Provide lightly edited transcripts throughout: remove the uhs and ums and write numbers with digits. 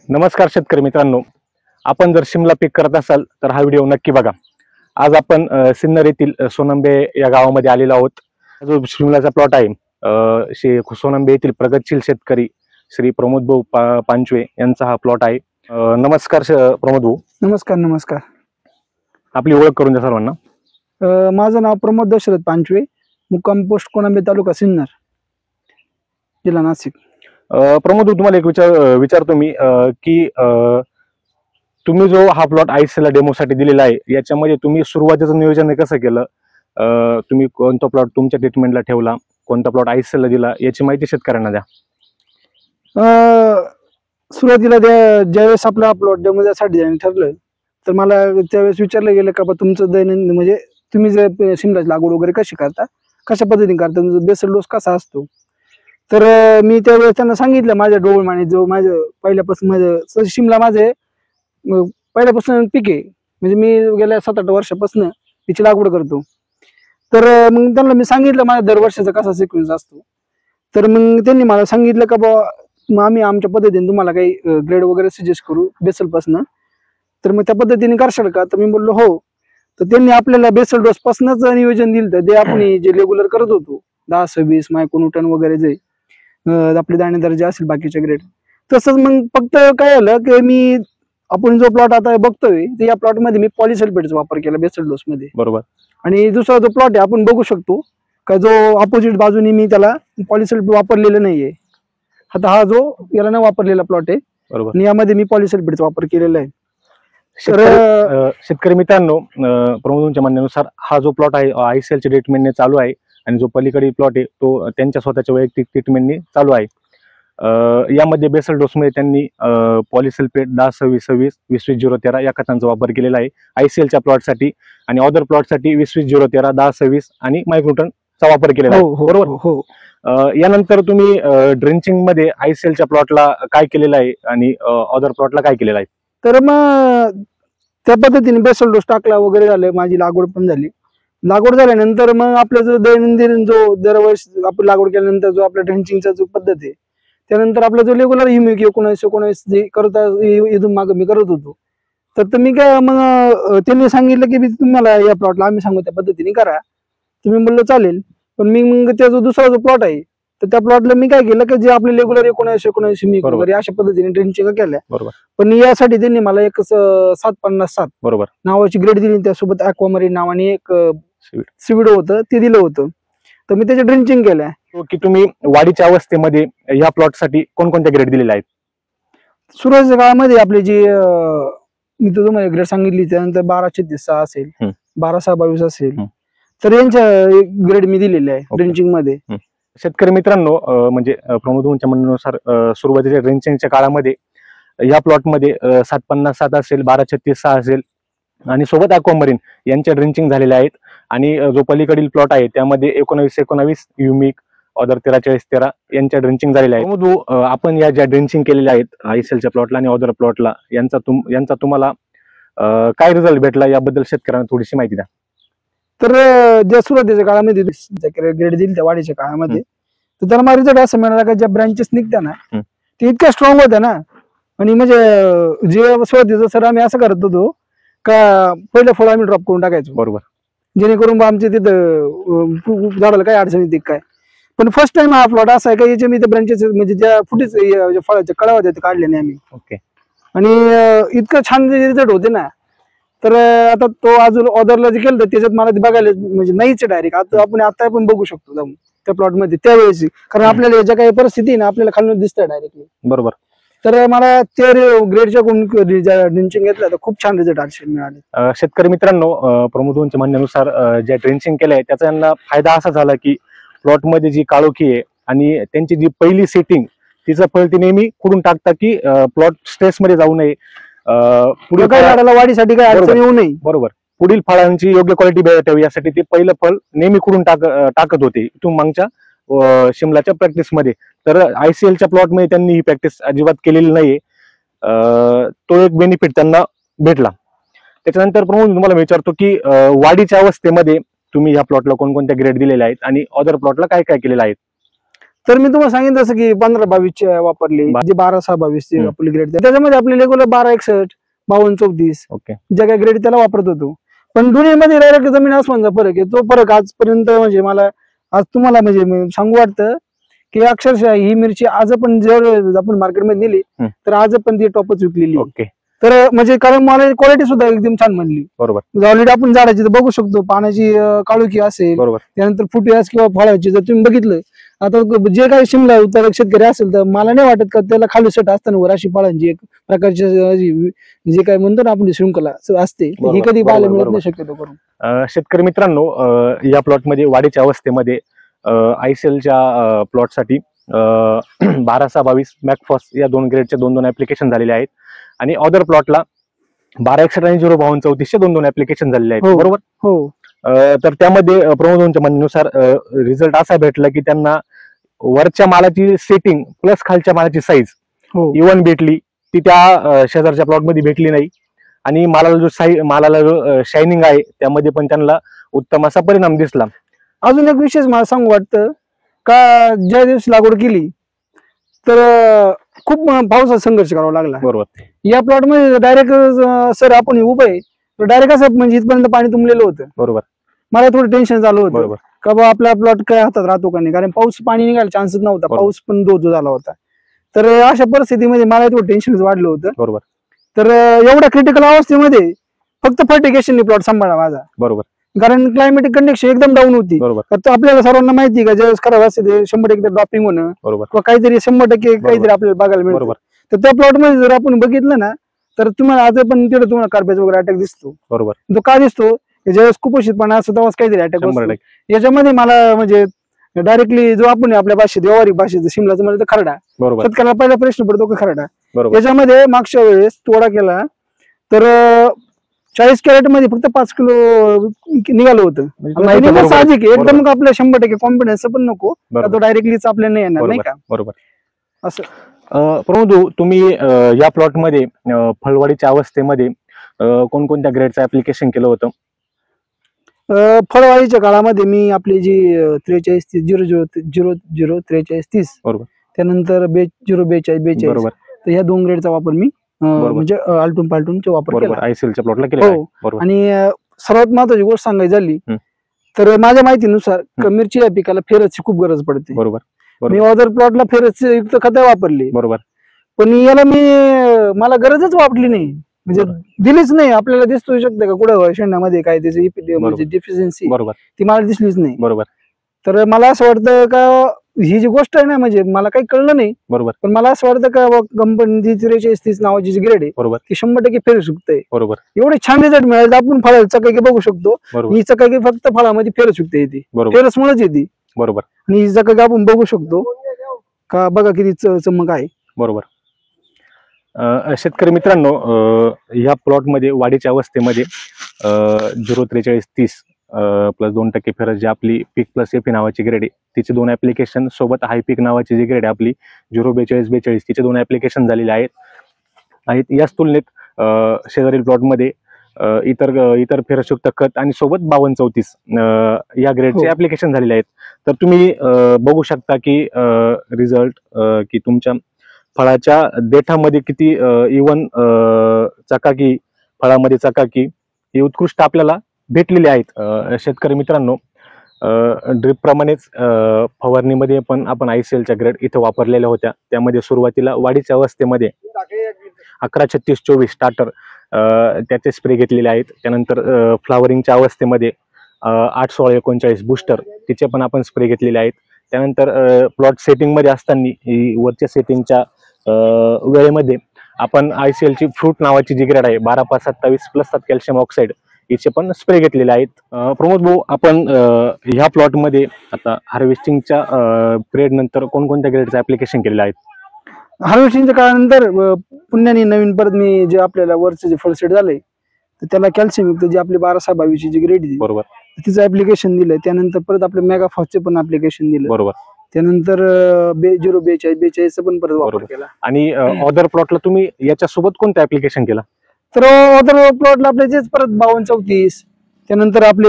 नमस्कार शेतकरी मित्रांनो, आपण जर शिमला पीक करत असाल तर हा व्हिडिओ नक्की बघा। आज आपण सिन्नर येथील सोनंबे या गावामध्ये आलेलो आहोत। जो शिमलाचा प्लॉट आहे श्री सोनंबे येथील प्रगतशील शेतकरी श्री प्रमोद भाऊ पांचवे यांचा हा प्लॉट आहे। नमस्कार प्रमोद भाऊ। नमस्कार नमस्कार। आपली ओळख करून द्या सर्वांना। माझं नाव प्रमोद दशरथ पांचवे, मुक्काम पोस्ट कोणंबे, तालुका सिन्नर, जिल्हा नाशिक। प्रमोद भाऊ, तुम्हाला एक विचारतो मी की तुम्ही जो हा प्लॉट आयसीएल डेमोसाठी दिलेला आहे, याच्यामध्ये तुम्ही सुरुवातीचं नियोजन कसं केलं? तुम्ही कोणता प्लॉट तुमच्या ट्रीटमेंटला ठेवला, कोणता प्लॉट आयसीएल ला दिला, याची माहिती शेतकऱ्यांना द्या। सुरुवातीला ज्यावेळेस आपला प्लॉट डेमोसाठी ठरलं तर मला त्यावेळेस विचारलं गेलं का तुमचं दैनंदिन म्हणजे तुम्ही जे शिमलाची लागवड वगैरे कशी करता, कशा पद्धतीने करता, तुमचा बेसल डोस कसा असतो। तर मी त्यावेळेस त्यांना सांगितलं माझ्या डोळमाने जो माझं पहिल्यापासून माझं शिमला माझे पहिल्यापासून पीक आहे, म्हणजे मी गेल्या 7-8 वर्षापासून तिची लागवड करतो। तर मग त्यांना मी सांगितलं माझ्या दरवर्षाचा कसा सिक्वेन्स असतो। तर मग त्यांनी मला सांगितलं का बाबा आम्ही आमच्या पद्धतीने तुम्हाला काही ग्रेड वगैरे सजेस्ट करू बेसल पासून, तर मग त्या पद्धतीने करशाल का? तर मी बोललो हो। तर त्यांनी आपल्याला बेसल डोस पासूनच नियोजन दिलं तर ते आपण जे रेग्युलर करत होतो 10-20 मायक्रोन्यूटन वगैरे जे आपले दाणेदार जे असेल बाकीचे ग्रेड, तसंच मग फक्त काय झालं की मी आपण जो प्लॉट आता बघतोय या प्लॉट मध्ये मी पॉलिसल्फेटचा वापर केला बेसल डोस मध्ये। बरोबर। आणि दुसरा जो प्लॉट आहे आपण बघू शकतो का जो अपोजिट बाजूने मी त्याला पॉलिसल्फेट वापरलेलं नाहीये। आता हा जो याला न वापरलेला प्लॉट आहे, बरोबर, यामध्ये मी पॉलिसल्फेटचा वापर केलेला आहे। शेतकरी मित्रांनो, प्रमोदच्या म्हणण्यानुसार हा जो प्लॉट आहे आयसीएलच्या ट्रीटमेंटने चालू आहे आणि जो पलीकडील प्लॉट आहे तो त्यांच्या स्वतःच्या वैयक्तिक ट्रीटमेंटने चालू आहे। यामध्ये बेसल डोसमध्ये त्यांनी पॉलिसल्फेट 10-26-26, 20-20-0-13 या खतांचा वापर केलेला आहे आयसीएलच्या प्लॉटसाठी, आणि अदर प्लॉटसाठी 20-20-0-13, 10-26 आणि मायक्रोन्यूटनचा वापर केलेला आहे। बरोबर हो। यानंतर तुम्ही ड्रेंचिंग मध्ये आयसीएलच्या प्लॉटला काय केलेलं आहे आणि अदर प्लॉटला काय केलेलं आहे? तर मग त्या पद्धतीने बेसल डोस टाकला वगैरे झालं, माझी लागवड पण झाली। लागवड झाल्यानंतर मग आपलं जो दैनंदिन जो दरवर्षी आपण लागवड केल्यानंतर जो आपला ड्रेंचिंगचा जो पद्धत आहे, त्यानंतर आपला जो रेग्युलर ह्युमिक 19-19 जे करत इथून मागे मी करत होतो, तर मी काय मग त्यांनी सांगितलं की तुम्हाला या प्लॉटला आम्ही सांगू त्या पद्धतीने करा। तुम्ही म्हणलं चालेल, पण मी मग त्याचा दुसरा जो प्लॉट आहे तर त्या प्लॉटला मी काय केलं की जे आपले रेग्युलर 19-19 ह्युमिक वगैरे अशा पद्धतीने ड्रेंचिंग केल्या। बरोबर। पण यासाठी त्यांनी मला एक 757 बरोबर नावाची ग्रेड दिली, त्यासोबत ॲक्वामरीन नावाने एक सिविडो होतं ते दिलं होतं। तर मी त्याचे ड्रेंचिंग केल्या। की तुम्ही वाढीच्या अवस्थेमध्ये या प्लॉट साठी कोणकोणत्या ग्रेड दिलेल्या आहेत? सुरुवातीच्या काळामध्ये आपली जी मी तुम्हाला ग्रेड सांगितली, त्यानंतर 12-36 असेल, 12-22 असेल, तर यांच्या ग्रेड मी दिलेले आहे ड्रेंचिंग मध्ये। शेतकरी मित्रांनो, म्हणजे प्रमोदच्या म्हणण्यानुसार सुरुवातीच्या ड्रेंचिंगच्या काळामध्ये या प्लॉट मध्ये 757 असेल, 12-36 असेल आणि सोबत ॲक्वामरीन यांच्या ड्रेंचिंग झालेल्या आहेत। आणि जो पलीकडील प्लॉट आहे त्यामध्ये 19-19 युमिक, अदर 13-40-13 यांच्या ड्रेंचिंग झालेल्या आहेत। आपण या ज्या ड्रेंचिंग केलेल्या आहेत आयसीएलच्या प्लॉटला आणि अदर प्लॉटला, यांचा तुम्हाला काय रिझल्ट भेटला याबद्दल शेतकऱ्यांना थोडीशी माहिती द्या। तर ज्या सुरुवातीच्या काळामध्ये ग्रेड दिली त्या वाढीच्या काळामध्ये, तर त्याला मला रिझल्ट असं मिळाला का ज्या ब्रांचेस निघत्या ना ते इतक्या स्ट्रॉंग होत्या ना, आणि म्हणजे जे सुरुवातीचं सर आम्ही असं करत होतो का पहिलं फळ आम्ही ड्रॉप करून टाकायचो। बरोबर। जेणेकरून आमच्या तिथं झाडाला काय अडचण येते काय। पण फर्स्ट टाइम हा प्लॉट असा आहे का याचे मी ते ब्रांचेस म्हणजे ज्या फुटेज फळाच्या कळा होत्या ते काढले नाही आम्ही। ओके। आणि इतकं छान रिझल्ट होते ना, तर आता तो अजून ऑदरला जे केलं त्याच्यात मला ते बघायला म्हणजे नाहीच डायरेक्ट आता आपण बघू शकतो जाऊन त्या प्लॉट मध्ये त्यावेळेस, कारण आपल्याला ज्या काही परिस्थिती ना आपल्याला खालून दिसतं डायरेक्टली। बरोबर। तर मला ते ग्रेडच्या ड्रेंचिंग घेतलं तर खूप छान रिझल्ट मिळाले। शेतकरी मित्रांनो, प्रमोदच्या म्हणण्यानुसार ज्या ड्रेंचिंग केलंय त्याचा यांना फायदा असा झाला की प्लॉट मध्ये जी काळोखी आहे आणि त्यांची जी पहिली सेटिंग तिचं फळ ती नेहमी खुडून टाकता की प्लॉट स्ट्रेस मध्ये जाऊ नये, पुढे काय झाडाला वाढीसाठी काय अडचण येऊ नये। बरोबर। पुढील फळांची योग्य क्वालिटी भेटावी यासाठी ते पहिलं फळ नेहमी खुडून टाकत होते इथून मागच्या शिमलाच्या प्रॅक्टिस मध्ये। तर आयसीएलच्या प्लॉट मध्ये त्यांनी ही प्रॅक्टिस अजिबात केलेली नाहीये, तो एक बेनिफिट त्यांना भेटला। त्याच्यानंतर प्रमोद तुम्हाला विचारतो की वाढीच्या अवस्थेमध्ये तुम्ही ह्या प्लॉटला कोणकोणत्या ग्रेड दिलेल्या आहेत आणि अदर प्लॉटला काय काय केलेलं आहे? तर मी तुम्हाला सांगितलं जसं की 15-22 वापरली, जे 12-6-22 हम्म. आपली ग्रेड, त्याच्यामध्ये आपले रेग्युलर 12-61, 52-34 ओके. ज्या काही ग्रेड त्याला वापरत होतो. पण दोन्हीमध्ये डायरेक्ट जमीन आसमानचा फरक आहे. तो फरक आजपर्यंत म्हणजे मला आज तुम्हाला म्हणजे मी सांगू वाटतं की अक्षरशः ही मिरची आज पण जर आपण मार्केटमध्ये नेली तर आज पण ती टॉपच विकलेली आहे. ओके. तर म्हणजे कारण मला क्वालिटी सुद्धा एकदम छान म्हणली. बरोबर. ऑलरेडी आपण झाडाची तर बघू शकतो, पानाची काळुकी असेल, बरोबर. त्यानंतर फुटव्यास किंवा फळाची जर तुम्ही बघितलं, आता जे काही शिमला उत्पादक शेतकरी असेल तर मला नाही वाटत का त्याला खाली सेट असताना वर अशी फळांची एक प्रकारची जे काय म्हणतो ना आपण श्रृंखला असते, ही बरोबर, कधी पाहायला बरोबर, मिळत नाही शक्यतो करून. शेतकरी मित्रांनो, या प्लॉटमध्ये वाढीच्या अवस्थेमध्ये आयसेलच्या प्लॉटसाठी 12-6-22 मॅकफॉस या 2 ग्रेडच्या 2 ऍप्लिकेशन झालेले आहेत आणि अदर प्लॉटला 12-61 आणि 0-52-34 2 ऍप्लिकेशन झालेले आहेत. हो. बरोबर. हो. तर त्यामध्ये प्रमोदच्या म्हणण्यानुसार रिझल्ट असा भेटला की त्यांना वरच्या मालाची सेटिंग प्लस खालच्या मालाची साईज हो. इव्हन भेटली, ती त्या शेजारच्या प्लॉटमध्ये भेटली नाही. आणि मालाला जो शायनिंग आहे त्यामध्ये पण त्यांना उत्तम असा परिणाम दिसला. अजून एक विशेष मला सांगू वाटतं का ज्या दिवशी लागवड केली तर खूप पावसाचा संघर्ष करावा लागला. बरोबर. या प्लॉट मध्ये डायरेक्ट सर आपण उभं आहे डायरेक्ट असं म्हणजे इथपर्यंत पाणी तुंबलेलं होतं. बरोबर. मला थोडं टेन्शन झालं होतं बरोबर. का बा आपला प्लॉट काय हातात राहतो का नाही, कारण पाऊस पाणी निघायला चान्सच नव्हता. बरोबर. पाऊस पण दो झाला होता. तर अशा परिस्थितीमध्ये मला थोडं टेन्शन वाढलं होतं. बरोबर. तर एवढ्या क्रिटिकल अवस्थेमध्ये फक्त फर्टिगेशनने प्लॉट सांभाळला माझा. बरोबर. कारण क्लायमेटिक कंडिशन एकदम डाऊन होती. बरोबर. तर आपल्याला सर्वांना माहिती आहे का ज्यावेळेस खराब असते ते 100% ड्रॉपिंग होणं बरोबर. किंवा काहीतरी 100% काहीतरी आपल्याला बघायला मिळतं. बरोबर. तर त्या प्लॉट मध्ये जर आपण बघितलं ना तर तुम्हाला आज पण तिथे तुम्हाला कार्पेज वगैरे अटॅक दिसतो. बरोबर. तो का दिसतो, ज्यावेळेस कुपोषितपणा असतो तेव्हाच काहीतरी अटॅक 100%. असतो. याच्यामध्ये मला म्हणजे डायरेक्टली जो आपण आपल्या भाषेत व्यावहारिक भाषेत शिमलाचं म्हणजे खरडा, बरोबर. शेतकऱ्याला पहिला प्रश्न पडतो की खरडा. बरोबर. याच्यामध्ये मागच्या वेळेस तोडा केला तर 40 कॅरेट मध्ये फक्त 5 किलो निघालं होतं. बरोबर. साहजिक आहे एकदम आपल्या 100% कॉन्फिडन्स पण नको का बरोबर. तो डायरेक्टलीच आपल्याला नाही येणार नाही का बरोबर. असं. प्रमोद, तुम्ही या प्लॉट मध्ये फळवाडीच्या अवस्थेमध्ये कोणकोणत्या ग्रेडचं ऍप्लिकेशन केलं होतं? फळवाळीच्या काळामध्ये मी आपली जी 43-30-00-00-43-30 बरोबर. त्यानंतर 042-42 बरोबर. तर ह्या 2 ग्रेडचा वापर मी बरोबर. म्हणजे आलटून पालटूनचे वापर बरोबर. केला. आयसेलच्या प्लॉटला केलं. हो. बरोबर. आणि सर्वात महत्वाची गोष्ट सांगायची झाली तर माझ्या माहितीनुसार मिरची या पिकाला फेरसची खूप गरज पडते. बरोबर. मी अदर प्लॉटला फेरस युक्त खतं वापरली. बरोबर. पण याला मला गरजच वाटली नाही, म्हणजे दिलीच नाही. आपल्याला दिसू शकतं का कुठं शेंडामध्ये काय त्याची म्हणजे डिफिशियन्सी बरोबर. ती मला दिसलीच नाही. बरोबर. तर मला असं वाटतं का ही जी गोष्ट आहे ना म्हणजे मला काही कळलं नाही. बरोबर. पण मला असं वाटतं का कंपनी 43-30 नावाची जी ग्रेड आहे बरोबर. ती 100% फेरू शकते. बरोबर. एवढे छान रिझल्ट मिळाले. आपण फळाचं काही बघू शकतो, बरोबर. ही चकाकी फक्त फळामध्ये फेरू शकते येते, बरोबर. फेरस मुळेच येते. बरोबर. आणि ही चकाकी आपण बघू शकतो का बघा किती चमक आहे. बरोबर. शेतकरी मित्रांनो, या प्लॉट मध्ये वाढीच्या अवस्थेमध्ये 043-30 प्लस 2% फेरस जी आपली पीक प्लस एफी नावाची ग्रेड आहे तिचे 2 ऍप्लिकेशन सोबत हाय पीक नावाची जी ग्रेड आहे आपली 042-42 तिचे 2 ऍप्लिकेशन झालेले आहेत. याच तुलनेत शेजारील प्लॉटमध्ये इतर फेरसयुक्त खत आणि सोबत 52-34 या ग्रेडचे ऍप्लिकेशन झालेले आहेत. तर तुम्ही बघू शकता की रिझल्ट की तुमच्या फळाच्या देठामध्ये किती इव्हन चकाकी, फळामध्ये चकाकी ही उत्कृष्ट आपल्याला भेटलेली आहेत. शेतकरी मित्रांनो, ड्रिप प्रमाणेच फवारणीमध्ये पण आपण आयसीएलच्या ग्रेड इथं वापरलेल्या होत्या. त्यामध्ये सुरुवातीला वाढीच्या अवस्थेमध्ये 11-36-24 स्टार्टर त्याचे स्प्रे घेतलेले आहेत. त्यानंतर फ्लावरिंगच्या अवस्थेमध्ये 8-16-39 बूस्टर तिचे पण आपण स्प्रे घेतलेले आहेत. त्यानंतर प्लॉट सेटिंगमध्ये असताना वरच्या सेटिंगच्या वेळेमध्ये आपण आयसीएलची फ्रूट नावाची जी ग्रेड आहे 12-5-27 प्लस 7 कॅल्शियम ऑक्साईड याचे पण स्प्रे घेतलेले आहेत. प्रमोद भाऊ, आपण ह्या प्लॉटमध्ये आता हार्वेस्टिंगच्या पिरियड नंतर कोणकोणत्या ग्रेडचं ऍप्लिकेशन केलेलं आहे? हार्वेस्टिंगच्या काळानंतर पुण्याने नवीन परत मी जे आपल्याला वरचं जे फळसेट झालंय तर त्याला कॅल्शियम युक्त जी आपली 12-6-22 जी ग्रेड आहे बरोबर तिचं ऍप्लिकेशन दिलं. त्यानंतर परत आपलं मेगा फॉसचे पण ऍप्लिकेशन दिलं. बरोबर. त्यानंतर 042-42 पण परत वापर केला. आणि अदर प्लॉटला तुम्ही याच्यासोबत कोणतं ऍप्लिकेशन केलं? तर अदर प्लॉटला आपले जेच परत 52-34 त्यानंतर आपले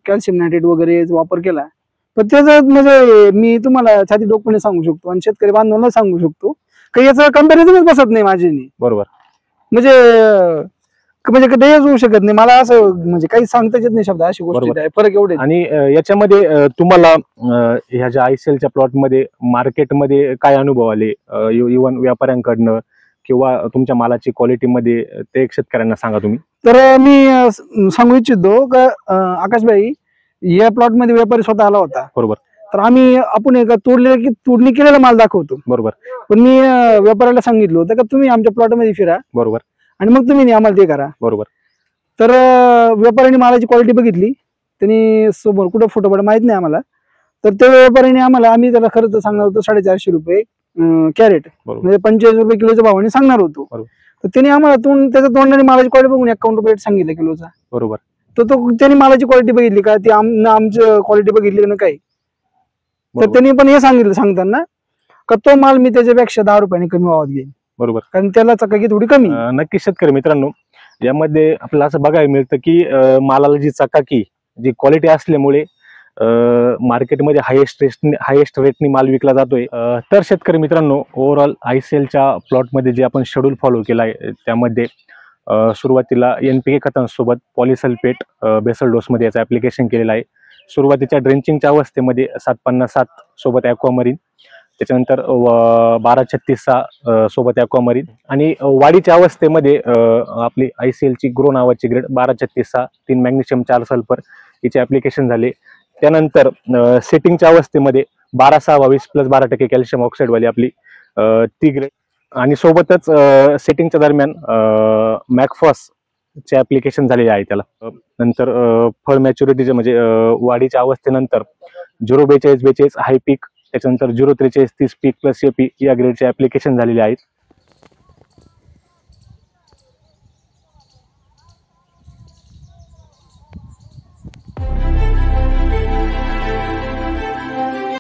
कॅल्शियम नायट्रेट वगैरे वापर केला. पण त्याचं म्हणजे मी तुम्हाला छाती डोकपणे सांगू शकतो आणि शेतकरी बांधवांना सांगू शकतो की याचं कम्पॅरिझनच बसत नाही माझ्यानी. बरोबर. म्हणजे म्हणजे कधीच होऊ शकत नाही. मला असं म्हणजे काही सांगताच येत नाही शब्द, अशी गोष्ट बरोबर. आहे. फरक एवढे. आणि याच्यामध्ये तुम्हाला ह्या ज्या आयसीएलच्या प्लॉटमध्ये मार्केटमध्ये काय अनुभव आले, इव्हन व्यापाऱ्यांकडनं किंवा तुमच्या मालाची क्वालिटीमध्ये, ते एक शेतकऱ्यांना सांगा तुम्ही. तर मी सांगू इच्छितो का आकाशभाई, या प्लॉट मध्ये व्यापारी स्वतः आला होता. बरोबर. तर आपण एका तोडणी केलेला माल दाखवतो. बरोबर. पण मी व्यापाऱ्याला सांगितलं होतं का तुम्ही आमच्या प्लॉट मध्ये फिरा बरोबर. आणि मग तुम्ही आम्हाला ते करा. बरोबर. तर व्यापाऱ्याने मालाची क्वालिटी बघितली. त्यांनी समोर कुठं फोटो माहित नाही आम्हाला. तर त्या व्यापाऱ्याने आम्ही त्याला खर्च सांगणार होतो 450 रुपये कॅरेट, म्हणजे 45 रुपये किलोच्या भावाने सांगणार होतो. तर त्यांनी आम्हाला त्याच्या तोंडाने मालाची क्वालिटी बघून 51 रुपये सांगितलं किलोचा. बरोबर. तर त्यांनी मालाची क्वालिटी बघितली का, ती आमची क्वालिटी बघितली ना काही. तर त्यांनी पण हे सांगितलं सांगताना का तो माल मी त्याच्यापेक्षा 10 रुपयाने कमी भावात घेईन. बरोबर. कारण त्याला चकाकी थोडी कमी. नक्की शेतकरी मित्रांनो, यामध्ये आपल्याला असं बघायला मिळतं की मालाला जी चकाकी, जी क्वालिटी असल्यामुळे मार्केटमध्ये हायेस्ट रेटनी माल विकला जातोय. तर शेतकरी मित्रांनो, ओव्हरऑल आयसीएलच्या प्लॉटमध्ये जे आपण शेड्यूल फॉलो केला आहे, त्यामध्ये सुरुवातीला NPK खतांसोबत पॉलिसल्फेट बेसल डोसमध्ये याचं ऍप्लिकेशन केलेलं आहे. सुरुवातीच्या ड्रेंचिंगच्या अवस्थेमध्ये 757 सोबत ॲक्वामरीन, त्याच्यानंतर 1236 सोबत ॲक्वामरीन, आणि वाढीच्या अवस्थेमध्ये आपली आयसीएलची ग्रो नावाची ग्रेड 1236 3 मॅग्नेशियम 4 सल्फर याचे ऍप्लिकेशन झाले. त्यानंतर सेटिंगच्या अवस्थेमध्ये 12-6-22 प्लस 12% कॅल्शियम ऑक्साईड वाली आपली ती ग्रेड, आणि सोबतच सेटिंगच्या दरम्यान मॅकफॉस चे ऍप्लिकेशन झालेले आहे त्याला. नंतर फळ मॅच्युरिटीचे म्हणजे वाढीच्या अवस्थेनंतर 042-42 हाय पीक, त्याच्यानंतर 043-30 पीक प्लस AP या ग्रेडचे ऍप्लिकेशन झालेले आहेत.